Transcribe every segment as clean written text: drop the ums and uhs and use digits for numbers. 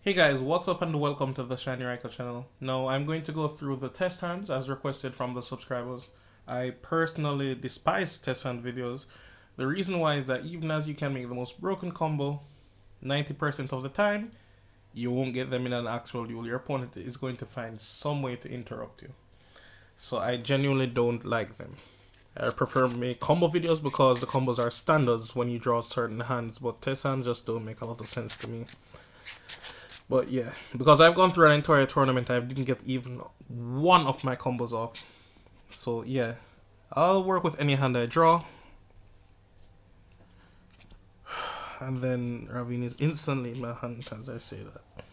Hey guys, what's up and welcome to the Shiny Rifle channel. Now I'm going to go through the test hands as requested from the subscribers. I personally despise test hand videos. The reason why is that even as you can make the most broken combo, 90% of the time, you won't get them in an actual duel. Your opponent is going to find some way to interrupt you. So I genuinely don't like them. I prefer make combo videos because the combos are standards when you draw certain hands, but test hands just don't make a lot of sense to me. But yeah, because I've gone through an entire tournament, I didn't get even one of my combos off. So yeah, I'll work with any hand I draw. And then Ravine is instantly in my hand as I say that.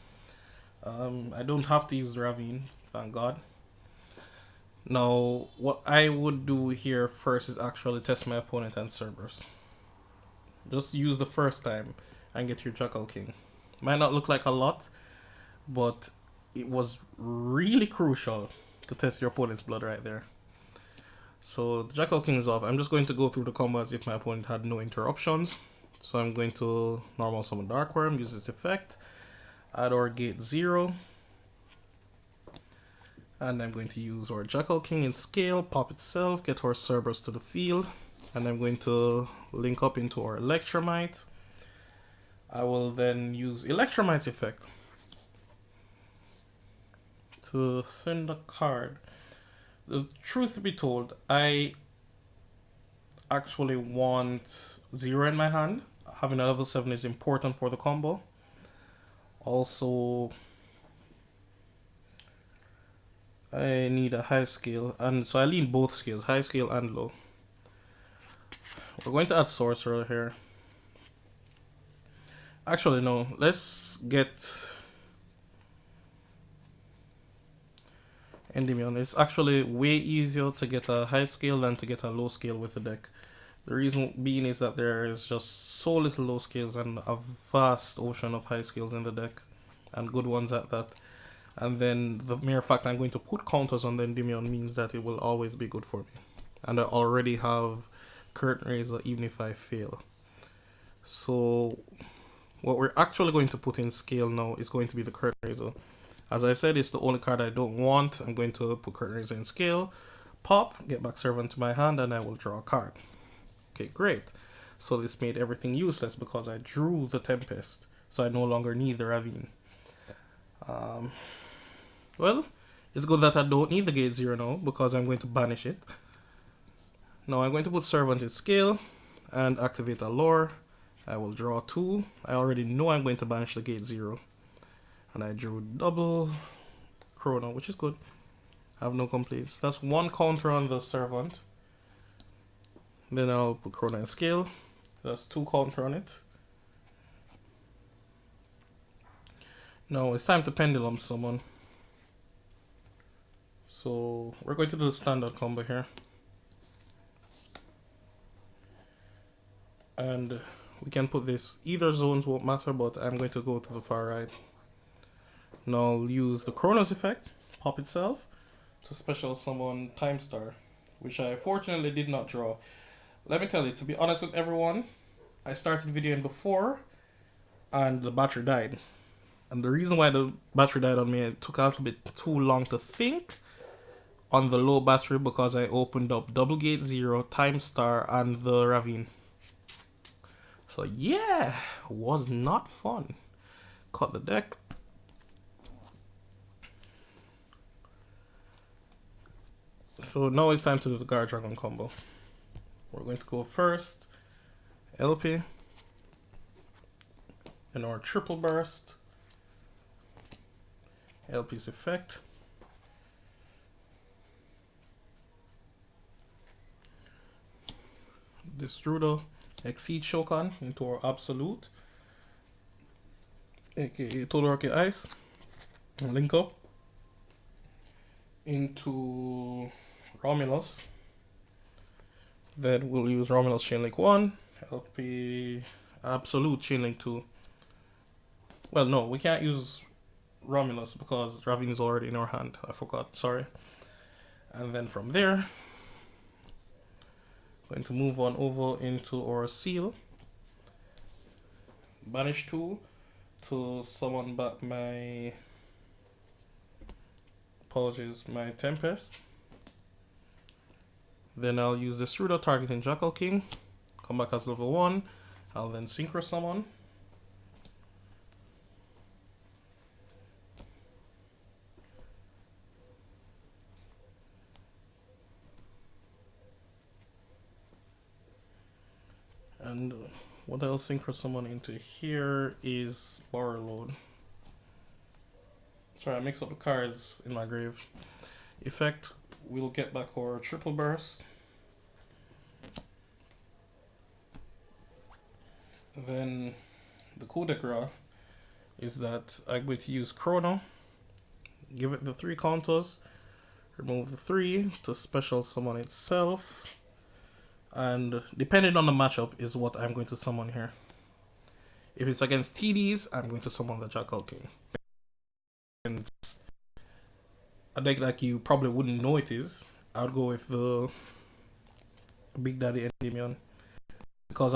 I don't have to use Ravine, thank God. Now, what I would do here first is actually test my opponent and Cerberus. Just use the first time and get your Jackal King. Might not look like a lot, but it was really crucial to test your opponent's blood right there. So the Jackal King is off. I'm just going to go through the combo as if my opponent had no interruptions. So I'm going to normal summon Dark Worm, use its effect, add our gate 0. And I'm going to use our Jackal King in scale, pop itself, get our Cerberus to the field. And I'm going to link up into our Electromite. I will then use Electromite's effect to send a card. The truth be told, I actually want 0 in my hand. Having a level 7 is important for the combo. Also, I need a high scale, and so I lean both scales, high scale and low. We're going to add Sorcerer here. Actually, no, let's get Endymion. It's actually way easier to get a high scale than to get a low scale with the deck. The reason being is that there is just so little low scales and a vast ocean of high scales in the deck, and good ones at that. And then the mere fact I'm going to put counters on the Endymion means that it will always be good for me. And I already have Curtain Raiser even if I fail. So what we're actually going to put in scale now is going to be the Curtain Raiser. As I said, it's the only card I don't want. I'm going to put Curtain Raiser in scale, pop, get back Servant to my hand, and I will draw a card. Okay, great. So this made everything useless because I drew the Tempest, so I no longer need the Ravine. Well, it's good that I don't need the gate 0 now because I'm going to banish it. Now I'm going to put Servant in scale and activate a lore. I will draw 2. I already know I'm going to banish the gate 0. And I drew double Chrono, which is good. I have no complaints. That's 1 counter on the Servant. Then I'll put Chrono in scale. That's 2 counter on it. Now it's time to Pendulum Summon. So we're going to do the standard combo here. And we can put this, either zones won't matter, but I'm going to go to the far right. Now I'll use the Chronos effect, pop itself, to special summon Time Star, which I fortunately did not draw. Let me tell you, to be honest with everyone, I started videoing before and the battery died. And the reason why the battery died on me, it took a little bit too long to think on the low battery because I opened up Double Gate 0, Time Star, and the Ravine. So yeah, was not fun. Cut the deck. So now it's time to do the Guardragon combo. We're going to go first, LP, and our triple burst, LP's effect, Destrudo, Exceed Shokan into our Absolute, aka Todoroki Ice, link up into Romulus. Then we'll use Romulus Chainlink 1, LP Absolute Chainlink 2. Well, no, we can't use Romulus because Ravine is already in our hand. I forgot, sorry. And then from there, going to move on over into our Seal. Banish 2, to summon back my, apologies, my Tempest. Then I'll use the Struder targeting Jackal King. Come back as level 1. I'll then Synchro Summon. And what I'll Synchro Summon into here is Borrowload. Sorry, I mixed up the cards in my grave. Effect, we'll get back our Triple Burst. Then the coup de grace is that I'm going to use Chrono, give it the 3 counters, remove the 3 to special summon itself, and depending on the matchup is what I'm going to summon here. If it's against TDs, I'm going to summon the Jackal King. And a deck like you probably wouldn't know it is, I would go with the Big Daddy Endymion, because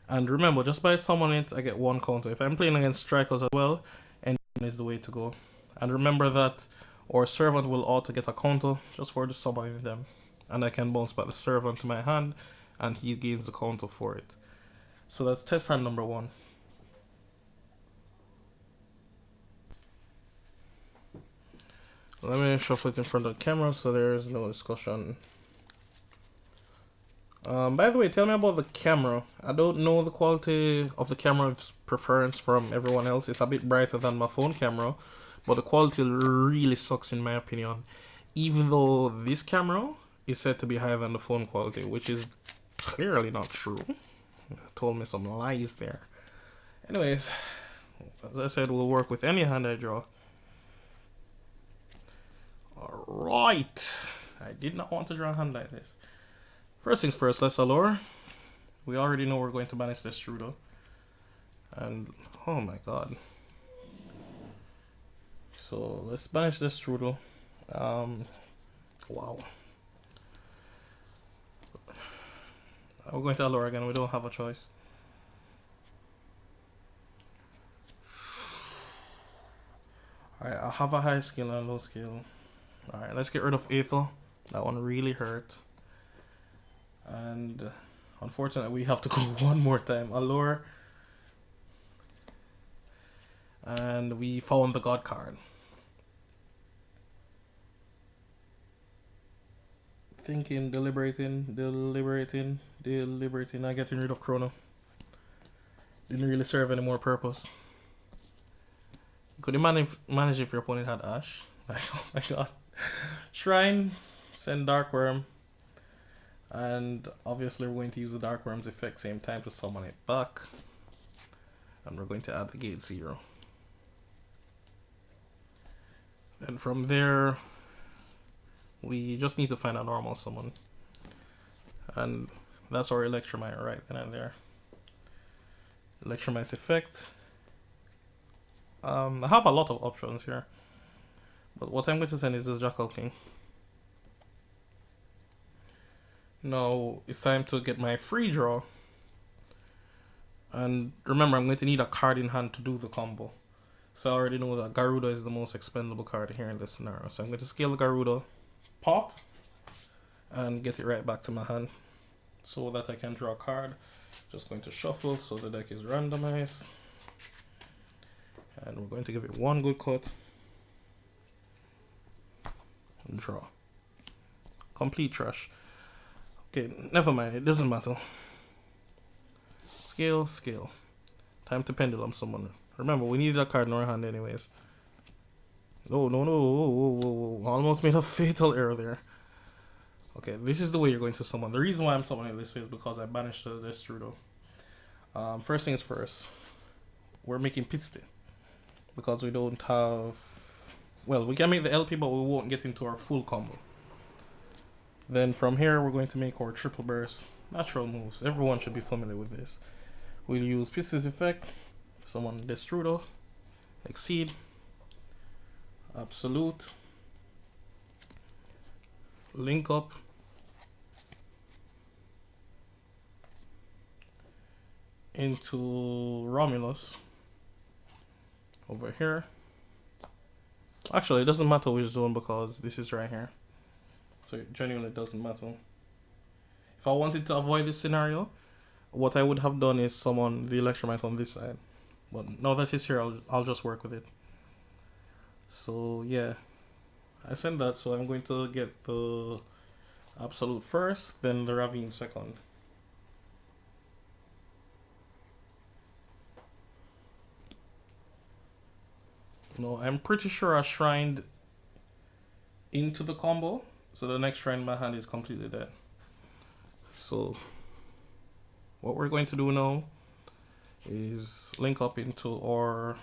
and remember, just by summoning it, I get 1 counter. If I'm playing against strikers as well, Endymion is the way to go. And remember that our servant will auto get a counter just for just summoning them, and I can bounce back the servant to my hand, and he gains the counter for it. So that's test hand number 1. Let me shuffle it in front of the camera so there is no discussion. By the way, tell me about the camera. I don't know the quality of the camera's preference from everyone else. It's a bit brighter than my phone camera, but the quality really sucks in my opinion. Even though this camera is said to be higher than the phone quality, which is clearly not true. Told me some lies there. Anyways, as I said, we'll work with any hand I draw. Alright, I did not want to draw a hand like this. First things first, let's allure. We already know we're going to banish this Struder. And, oh my god. So, let's banish this Struder. Wow. We're going to allure again, we don't have a choice. Alright, I have a high skill and a low skill. Alright, let's get rid of Aether. That one really hurt. And unfortunately, we have to go one more time. Allure. And we found the God card. Thinking, deliberating. I'm getting rid of Chrono. Didn't really serve any more purpose. Could you manage if your opponent had Ash? Like, oh my god. Shrine, send Dark Worm. And obviously we're going to use the Dark Worm's effect same time to summon it back. And we're going to add the gate 0. And from there, we just need to find a normal summon. And that's our Electromite right then and there. Electromite's effect. I have a lot of options here. But what I'm going to send is this Jackal King. Now it's time to get my free draw. And remember, I'm going to need a card in hand to do the combo. So I already know that Garuda is the most expendable card here in this scenario. So I'm going to scale the Garuda, pop, and get it right back to my hand so that I can draw a card. Just going to shuffle so the deck is randomized. And we're going to give it 1 good cut. And draw. Complete trash. Okay, never mind, it doesn't matter. Scale, scale. Time to pendulum summon. Remember, we needed a card in our hand anyways. No. Almost made a fatal error there. Okay, this is the way you're going to summon. The reason why I'm summoning this way is because I banished the Struder. First things first. We're making Pitstay. Because we don't have... Well, we can make the LP, but we won't get into our full combo. Then from here, we're going to make our triple burst. Natural moves. Everyone should be familiar with this. We'll use Pitstay's effect. Summon Destrudo. Exceed. Absolute. Link up. into Romulus over here. Actually, it doesn't matter which zone because this is right here. So it genuinely doesn't matter. If I wanted to avoid this scenario, what I would have done is summon the Electromite on this side. But now that it's here, I'll just work with it. So yeah, I sent that, so I'm going to get the Absolute first, then the Ravine second. No, I'm pretty sure I shrined into the combo, so the next shrine in my hand is completely dead. So what we're going to do now is link up into our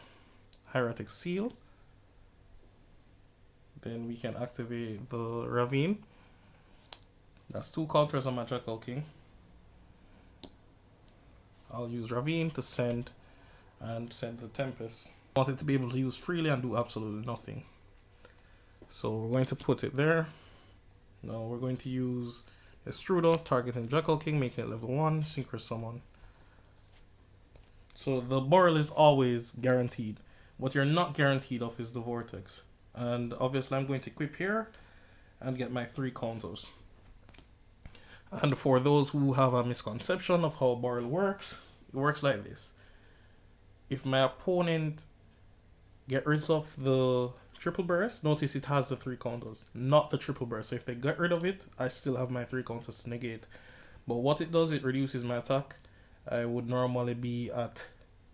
Hieratic Seal. Then we can activate the Ravine. That's 2 counters on my Jackal King. I'll use Ravine to send the Tempest. I want it to be able to use freely and do absolutely nothing. So we're going to put it there. Now we're going to use Estrudo, targeting Jackal King, making it level 1, Synchro Summon. So the Boreal is always guaranteed. What you're not guaranteed of is the Vortex. And obviously I'm going to equip here and get my 3 counters. And for those who have a misconception of how Boreal works, it works like this. If my opponent get rid of the triple burst, notice it has the 3 counters, not the triple burst. So if they get rid of it, I still have my 3 counters to negate. But what it does, it reduces my attack. I would normally be at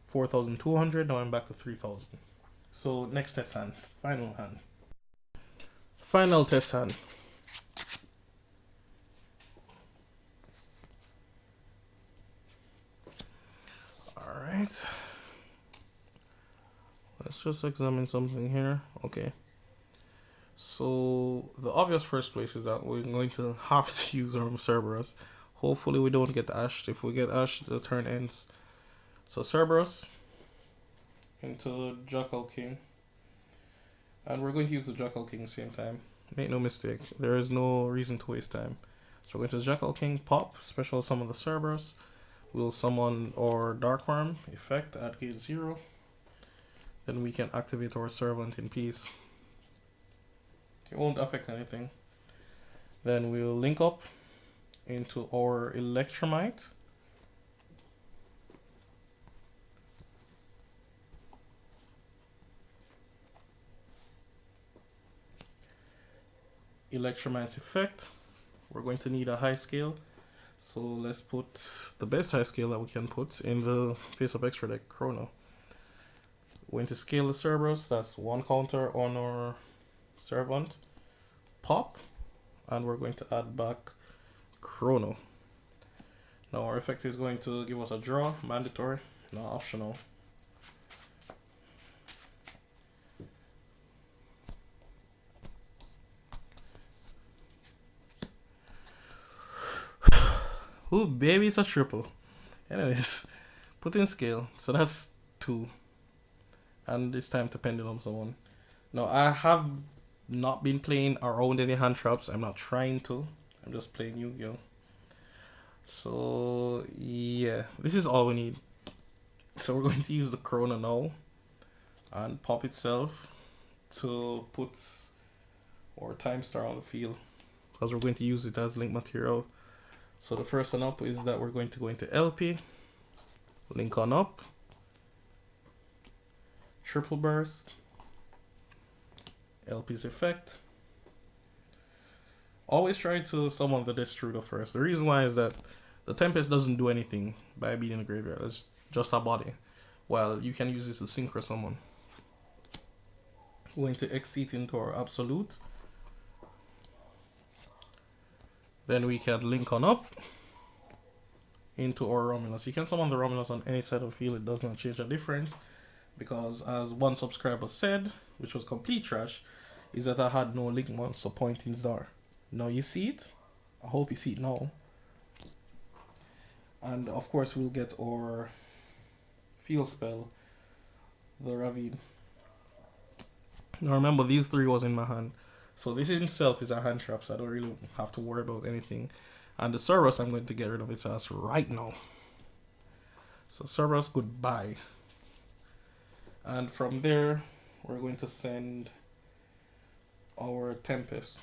4,200, now I'm back to 3,000. So next test hand, final hand. Final test hand. Alright. Let's just examine something here. Okay. So the obvious first place is that we're going to have to use our Cerberus. Hopefully we don't get ashed. If we get ashed, the turn ends. So Cerberus into Jackal King. And we're going to use the Jackal King same time. Make no mistake, there is no reason to waste time. So we're going to Jackal King, pop, special summon the Cerberus. We'll summon our Dark Worm effect at gate 0. Then we can activate our Servant in peace. It won't affect anything. Then we'll link up into our Electromite. Electromite's effect. We're going to need a high scale. So let's put the best high scale that we can put in the face of extra deck, Chrono. We're going to scale the Cerberus, that's 1 counter on our Servant. Pop, and we're going to add back Chrono. Now our effect is going to give us a draw, mandatory, not optional. Ooh, baby, it's a triple. Anyways, put in scale, so that's 2. And it's time to pendulum someone. Now I have not been playing around any hand traps. I'm not trying to. I'm just playing Yu-Gi-Oh. So yeah, this is all we need. So we're going to use the Chrono now and pop itself to put our Time Star on the field, because we're going to use it as link material. So the first one up is that we're going to go into LP, link on up, triple burst, LP's effect. Always try to summon the Destrudo first. The reason why is that the Tempest doesn't do anything by being in the graveyard. It's just a body. While you can use this to synchro summon. Going to exit into our Absolute. Then we can link on up into our Romulus. You can summon the Romulus on any side of the field. It does not change the difference. Because as one subscriber said, which was complete trash, is that I had no link monster pointing star. Now you see it. I hope you see it now. And of course we'll get our field spell, the Ravine. Now remember, these 3 was in my hand. So this in itself is a hand trap, so I don't really have to worry about anything. And the Cerberus, I'm going to get rid of its ass right now. So Cerberus, goodbye. And from there, we're going to send our Tempest.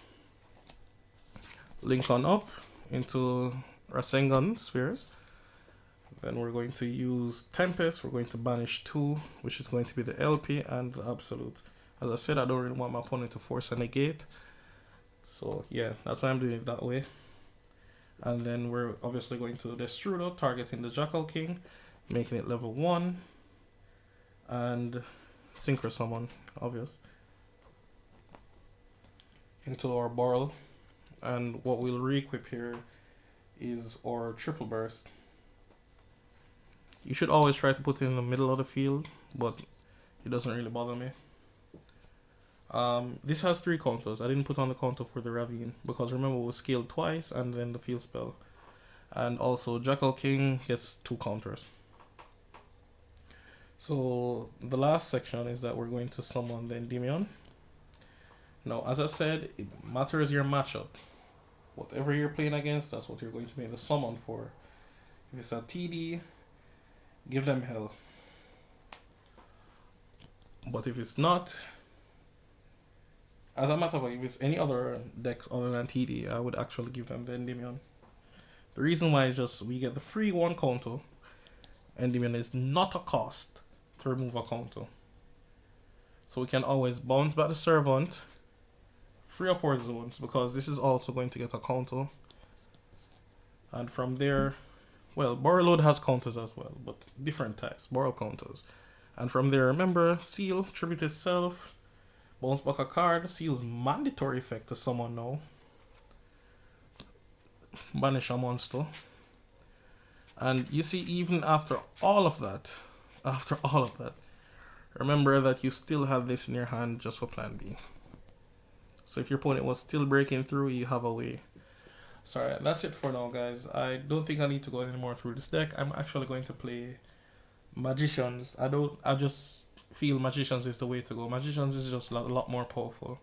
Link on up into Rasengan spheres. Then we're going to use Tempest. We're going to banish 2, which is going to be the LP and the Absolute. As I said, I don't really want my opponent to force a negate. So yeah, that's why I'm doing it that way. And then we're obviously going to Destrudo, targeting the Jackal King, making it level 1. And Synchro Summon, obvious. Into our Borrel. And what we'll re-equip here is our Triple Burst. You should always try to put it in the middle of the field, but it doesn't really bother me. This has 3 counters. I didn't put on the counter for the Ravine because remember we scaled twice and then the field spell. And also Jackal King gets 2 counters. So the last section is that we're going to summon the Endymion. Now, as I said, it matters your matchup. Whatever you're playing against, that's what you're going to make the summon for. If it's a TD, give them hell. But if it's not, as a matter of fact, if it's any other decks other than TD, I would actually give them the Endymion. The reason why is just we get the free 1 counter. Endymion is not a cost to remove a counter. So we can always bounce back the Servant, free up our zones, because this is also going to get a counter. And from there, well, Borrelode has counters as well, but different types, Borrel counters. And from there, remember, Seal, tribute itself, bounce back a card, Seal's mandatory effect to summon now. Banish a monster. And you see, even after all of that, remember that you still have this in your hand just for plan B. So if your opponent was still breaking through, you have a way. Sorry, that's it for now, guys. I don't think I need to go anymore through this deck. I'm actually going to play Magicians. I just feel Magicians is the way to go. Magicians is just a lot more powerful.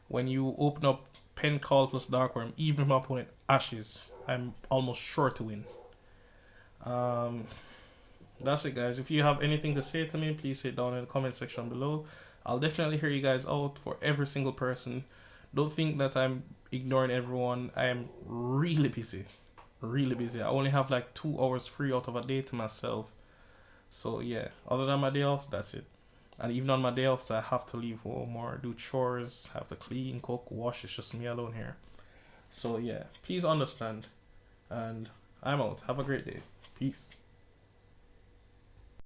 When you open up Pen Call plus Darkworm, even if my opponent Ashes, I'm almost sure to win. That's it, guys. If you have anything to say to me, please say it down in the comment section below. I'll definitely hear you guys out for every single person. Don't think that I'm ignoring everyone. I am really busy. Really busy. I only have like 2 hours free out of a day to myself. So yeah, other than my day off, that's it. And even on my day offs, I have to leave home or do chores, have to clean, cook, wash. It's just me alone here. So yeah, please understand. And I'm out. Have a great day. Peace.